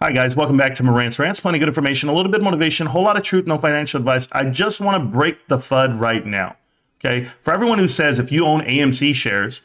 Hi guys, welcome back to Morant's Rants. Plenty of good information, a little bit of motivation, a whole lot of truth, no financial advice. I just want to break the FUD right now. Okay, for everyone who says if you own AMC shares,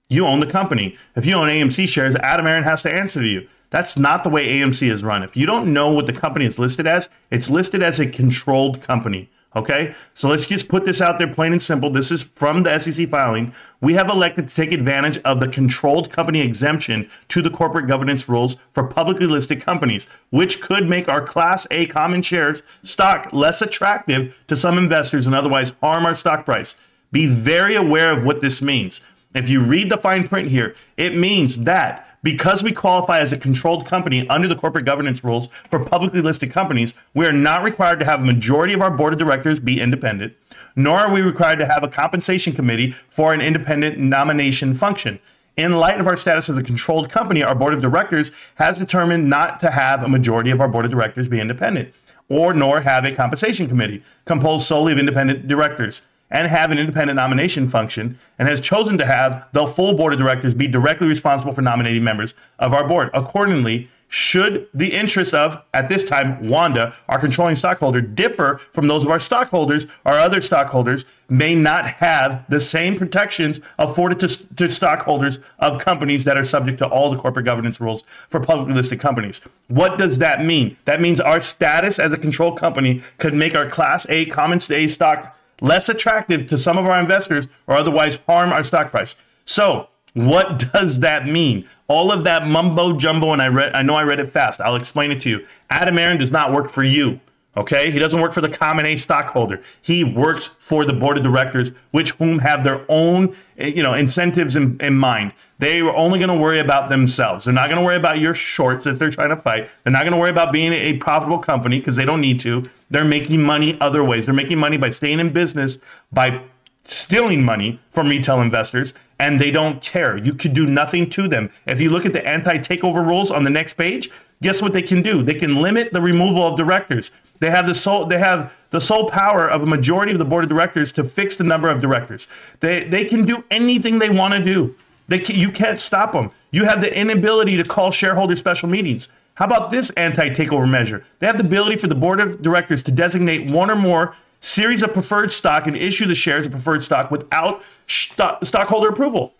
you own the company. If you own AMC shares, Adam Aaron has to answer to you. That's not the way AMC is run. If you don't know what the company is listed as, it's listed as a controlled company. Okay, so let's just put this out there plain and simple. This is from the SEC filing. We have elected to take advantage of the controlled company exemption to the corporate governance rules for publicly listed companies, which could make our Class A common shares stock less attractive to some investors and otherwise harm our stock price. Be very aware of what this means. If you read the fine print here, it means that because we qualify as a controlled company under the corporate governance rules for publicly listed companies, we are not required to have a majority of our board of directors be independent, nor are we required to have a compensation committee for an independent nomination function. In light of our status as a controlled company, our board of directors has determined not to have a majority of our board of directors be independent, or nor have a compensation committee composed solely of independent directors, and have an independent nomination function, and has chosen to have the full board of directors be directly responsible for nominating members of our board. Accordingly, should the interests of, at this time, Wanda, our controlling stockholder, differ from those of our stockholders, our other stockholders may not have the same protections afforded to stockholders of companies that are subject to all the corporate governance rules for publicly listed companies. What does that mean? That means our status as a controlled company could make our Class A common stock less attractive to some of our investors or otherwise harm our stock price. So what does that mean? All of that mumbo jumbo, and I know I read it fast. I'll explain it to you. Adam Aaron does not work for you. Okay, he doesn't work for the common A stockholder. He works for the board of directors, which whom have their own, incentives in mind. They are only going to worry about themselves. They're not going to worry about your shorts if they're trying to fight. They're not going to worry about being a profitable company because they don't need to. They're making money other ways. They're making money by staying in business, by stealing money from retail investors, and they don't care. You could do nothing to them. If you look at the anti-takeover rules on the next page, guess what they can do? They can limit the removal of directors. They have the sole power of a majority of the board of directors to fix the number of directors. They can do anything they want to do. You can't stop them. You have the inability to call shareholder special meetings. How about this anti-takeover measure? They have the ability for the board of directors to designate one or more series of preferred stock and issue the shares of preferred stock without stockholder approval.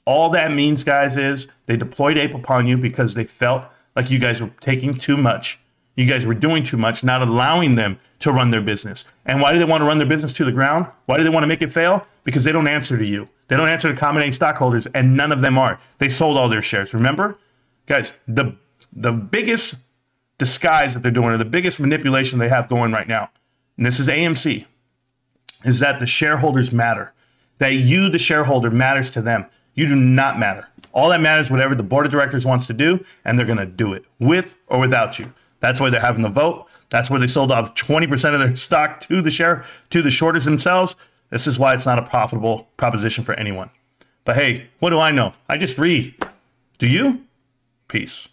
All that means, guys, is they deployed ape upon you because they felt like you guys were taking too much. You guys were doing too much, not allowing them to run their business. And why do they want to run their business to the ground? Why do they want to make it fail? Because they don't answer to you. They don't answer to common A stockholders, and none of them are. They sold all their shares. Remember? Guys, the biggest disguise that they're doing, or the biggest manipulation they have going right now, and this is AMC, is that the shareholders matter. That you, the shareholder, matters to them. You do not matter. All that matters is whatever the board of directors wants to do, and they're going to do it with or without you. That's why they're having the vote. That's where they sold off 20% of their stock to the shorters themselves. This is why it's not a profitable proposition for anyone. But hey, what do I know? I just read. Do you? Peace.